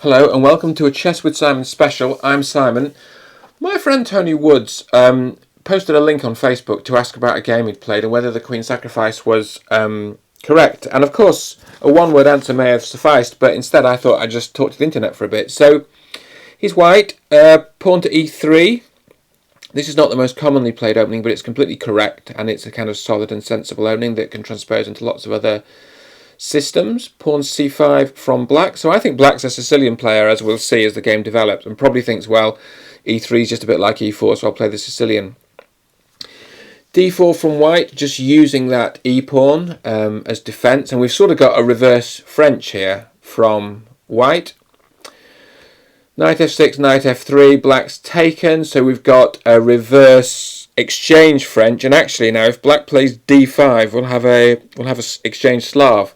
Hello and welcome to a Chess with Simon special. I'm Simon. My friend Tony Woods posted a link on Facebook to ask about a game he'd played and whether the queen sacrifice was correct. And of course, a one-word answer may have sufficed, but instead I thought I'd just talk to the internet for a bit. So, he's white, pawn to e3. This is not the most commonly played opening, but it's completely correct, and it's a kind of solid and sensible opening that can transpose into lots of other systems. Pawn c5 from black. So I think black's a Sicilian player, as we'll see as the game develops, and probably thinks, well, e3 is just a bit like e4, so I'll play the Sicilian. d4 from white, just using that e-pawn as defence, and we've sort of got a reverse French here from white. Knight f6, knight f3, black's taken, so we've got a reverse exchange French, and actually now if black plays d5, we'll have a exchange Slav.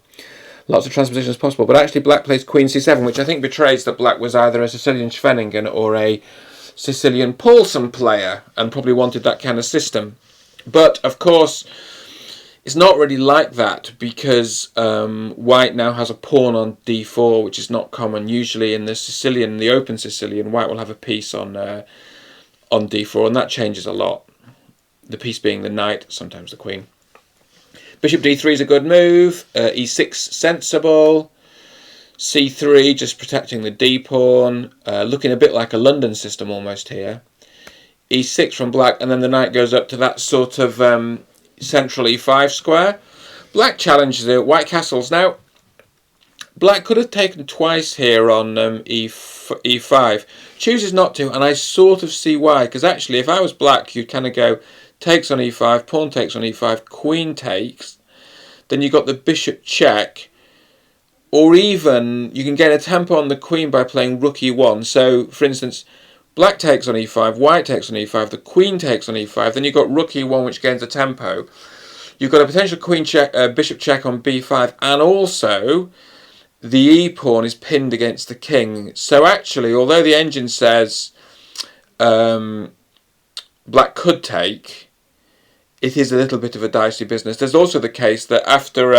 Lots of transpositions possible, but actually black plays queen c7, which I think betrays that black was either a Sicilian Schwenningen or a Sicilian Paulsen player, and probably wanted that kind of system. But of course, it's not really like that, because white now has a pawn on d4, which is not common. Usually in the Sicilian, the open Sicilian, white will have a piece on d4, and that changes a lot. The piece being the knight, sometimes the queen. Bishop d3 is a good move. e6 sensible. c3 just protecting the d-pawn. Looking a bit like a London system almost here. e6 from black, and then the knight goes up to that sort of central e5 square. Black challenges it. White castles. Now, black could have taken twice here on e5. Chooses not to, and I sort of see why. Because actually, if I was black, you'd kind of go takes on e5, pawn takes on e5, queen takes. Then you've got the bishop check. Or even, you can get a tempo on the queen by playing rook e1. So, for instance, black takes on e5, white takes on e5, the queen takes on e5. Then you've got rook e1, which gains a tempo. You've got a potential queen check, bishop check on b5, and also the e-pawn is pinned against the king. So actually, although the engine says black could take, it is a little bit of a dicey business. There's also the case that after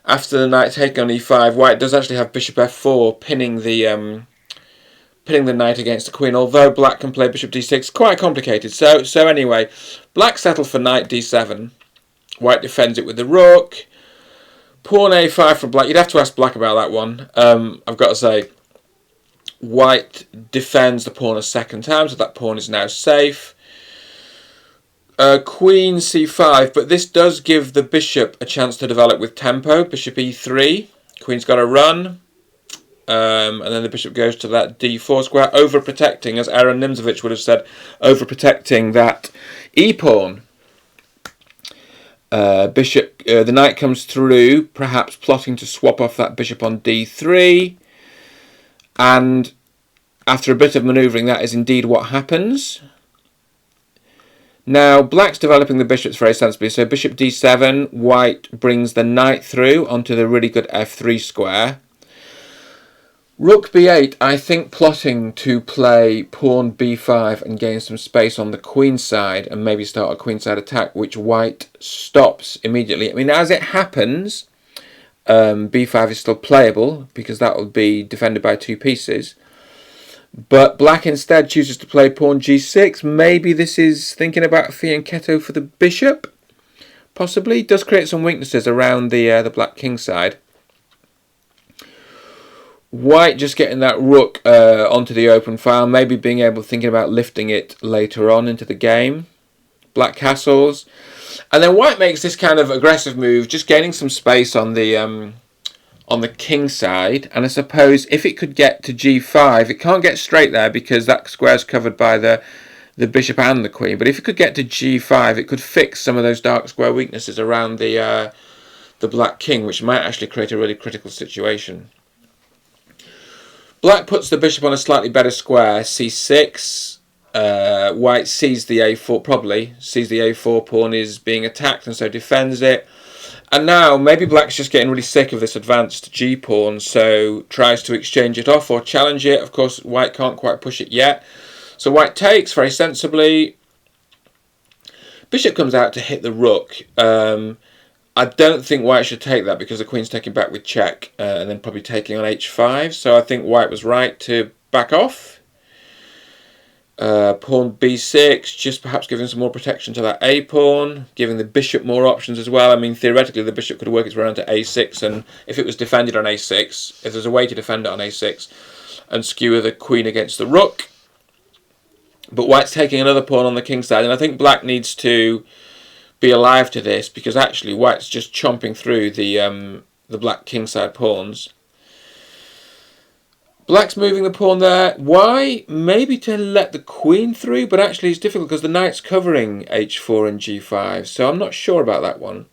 the knight taking on e5, white does actually have bishop f4 pinning the knight against the queen. Although black can play bishop d6, quite complicated. So anyway, black settled for knight d7. White defends it with the rook. Pawn a5 from black. You'd have to ask black about that one. I've got to say, white defends the pawn a second time, so that pawn is now safe. Queen c5, but this does give the bishop a chance to develop with tempo. Bishop e3. Queen's got to run. And then the bishop goes to that d4 square, overprotecting, as Aaron Nimzovich would have said, overprotecting that e-pawn. The knight comes through, perhaps plotting to swap off that bishop on d3. And after a bit of manoeuvring, that is indeed what happens. Now, black's developing the bishops very sensibly. So bishop d7, white brings the knight through onto the really good f3 square. Rook b8, I think plotting to play pawn b5 and gain some space on the queen side and maybe start a queenside attack, which white stops immediately. I mean, as it happens, b5 is still playable because that will be defended by two pieces. But black instead chooses to play pawn g6. Maybe this is thinking about fianchetto for the bishop. Possibly. Does create some weaknesses around the black king side. White just getting that rook onto the open file. Maybe being able thinking about lifting it later on into the game. Black castles. And then white makes this kind of aggressive move, just gaining some space on the king side, and I suppose if it could get to g5, it can't get straight there because that square is covered by the bishop and the queen, but if it could get to g5, it could fix some of those dark square weaknesses around the black king, which might actually create a really critical situation. Black puts the bishop on a slightly better square, c6. White sees the a4, probably sees the a4 pawn is being attacked and so defends it. And now, maybe black's just getting really sick of this advanced g-pawn, so tries to exchange it off or challenge it. Of course, white can't quite push it yet. So white takes very sensibly. Bishop comes out to hit the rook. I don't think white should take that because the queen's taking back with check and then probably taking on h5. So I think white was right to back off. Pawn b6, just perhaps giving some more protection to that a pawn, giving the bishop more options as well. I mean, theoretically, the bishop could work its way around to a6, and if it was defended on a6, if there's a way to defend it on a6 and skewer the queen against the rook. But white's taking another pawn on the king side, and I think black needs to be alive to this because actually white's just chomping through the black kingside pawns. Black's moving the pawn there. Why? Maybe to let the queen through, but actually it's difficult because the knight's covering h4 and g5, so I'm not sure about that one.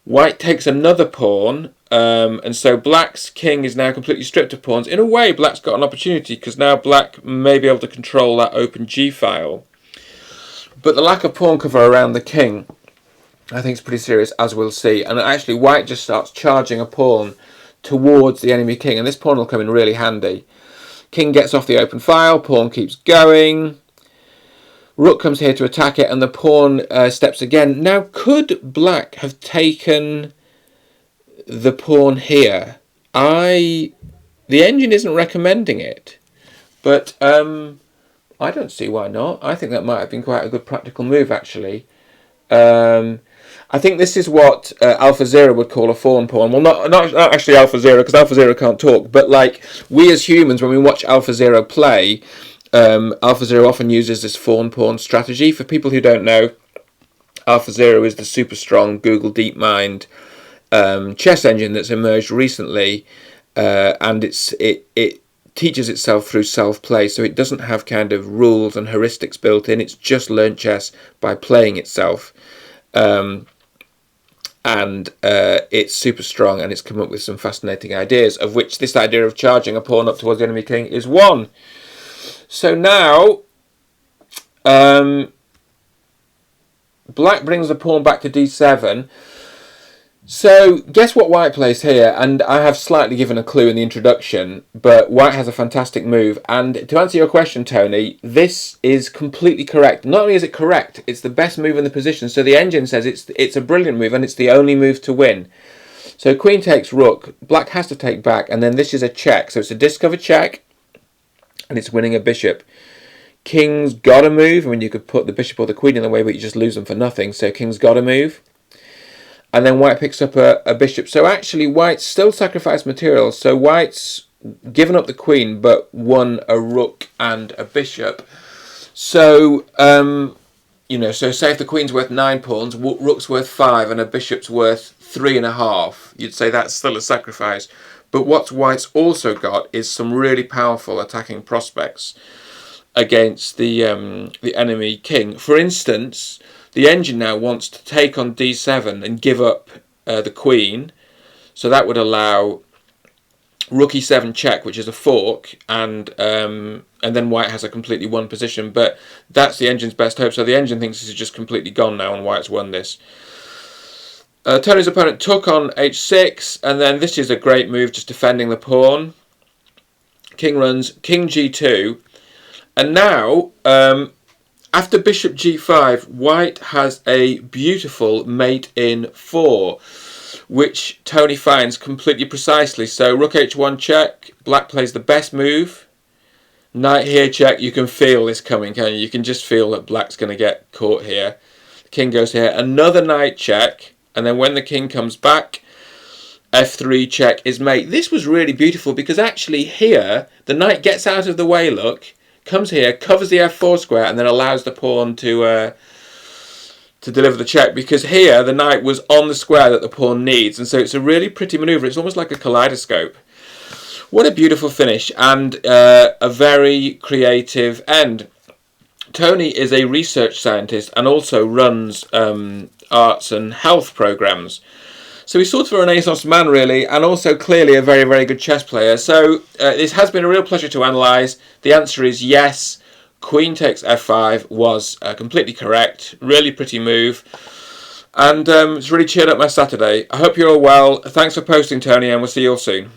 White takes another pawn, and so black's king is now completely stripped of pawns. In a way, black's got an opportunity because now black may be able to control that open g-file. But the lack of pawn cover around the king, I think, is pretty serious, as we'll see. And actually, white just starts charging a pawn towards the enemy king, and this pawn will come in really handy. King gets off the open file, pawn keeps going. Rook comes here to attack it, and the pawn steps again. Now, could black have taken the pawn here? The engine isn't recommending it, but I don't see why not. I think that might have been quite a good practical move, actually. I think this is what AlphaZero would call a fawn pawn. Well, not actually AlphaZero, because AlphaZero can't talk, but like we as humans, when we watch AlphaZero play, AlphaZero often uses this fawn pawn strategy. For people who don't know, AlphaZero is the super strong Google DeepMind chess engine that's emerged recently, and it teaches itself through self-play, so it doesn't have kind of rules and heuristics built in. It's just learned chess by playing itself, and it's super strong, and it's come up with some fascinating ideas, of which this idea of charging a pawn up towards the enemy king is one. So now black brings the pawn back to d7. So, guess what white plays here? And I have slightly given a clue in the introduction, but white has a fantastic move. And to answer your question, Tony, this is completely correct. Not only is it correct, it's the best move in the position. So the engine says it's a brilliant move, and it's the only move to win. So queen takes rook, black has to take back, and then this is a check. So it's a discovered check, and it's winning a bishop. King's got to move. I mean, you could put the bishop or the queen in the way, but you just lose them for nothing. So king's got to move. And then white picks up a bishop. So actually white's still sacrificed material. So white's given up the queen but won a rook and a bishop. So, so say if the queen's worth 9 pawns, rook's worth 5 and a bishop's worth 3.5. You'd say that's still a sacrifice. But what white's also got is some really powerful attacking prospects against the enemy king. For instance, the engine now wants to take on d7 and give up the queen. So that would allow rook e7 check, which is a fork, and then white has a completely won position. But that's the engine's best hope. So the engine thinks this is just completely gone now, and white's won this. Tony's opponent took on h6, and then this is a great move, just defending the pawn. King runs king g2, and now after bishop g5, white has a beautiful mate in 4, which Tony finds completely precisely. So rook h1 check, black plays the best move. Knight here check, you can feel this coming, can you? You can just feel that black's going to get caught here. The king goes here, another knight check, and then when the king comes back, f3 check is mate. This was really beautiful because actually here, the knight gets out of the way, look, comes here, covers the f4 square, and then allows the pawn to deliver the check, because here the knight was on the square that the pawn needs, and so it's a really pretty manoeuvre. It's almost like a kaleidoscope. What a beautiful finish, and a very creative end. Tony is a research scientist and also runs arts and health programs. So he's sort of a Renaissance man, really, and also clearly a very, very good chess player. So this has been a real pleasure to analyse. The answer is yes. Queen takes f5 was completely correct. Really pretty move. And it's really cheered up my Saturday. I hope you're all well. Thanks for posting, Tony, and we'll see you all soon.